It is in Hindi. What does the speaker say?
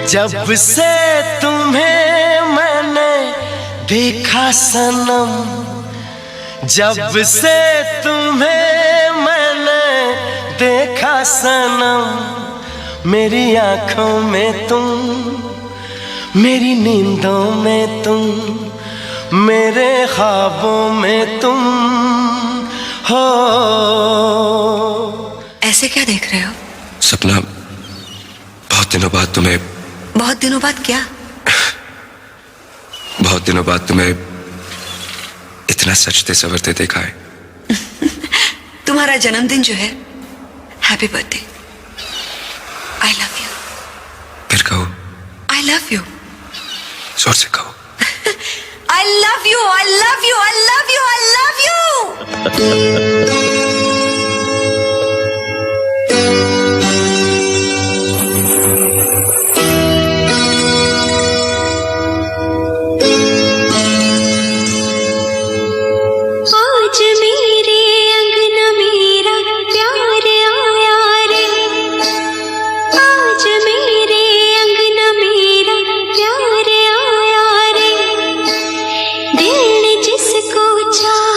जब से तुम्हें मैंने देखा सनम, जब से तुम्हें मैंने देखा सनम, मेरी आंखों में तुम, मेरी नींदों में तुम, मेरे ख्वाबों में तुम हो। ऐसे क्या देख रहे हो? सपना, बहुत दिनों बाद तुम्हें। बहुत दिनों बाद क्या? बहुत दिनों बाद तुम्हें इतना सजते संवरते देखा है। तुम्हारा जन्मदिन जो है, happy birthday. I love you. फिर कहो। I love you. जोर से कहो। I love you, I love you, I love you, I love you. आज मेरे अंगना मेरा प्यार आया रे, आज मेरे अंगना मेरा प्यार आया रे, दिल ने जिसको चाहा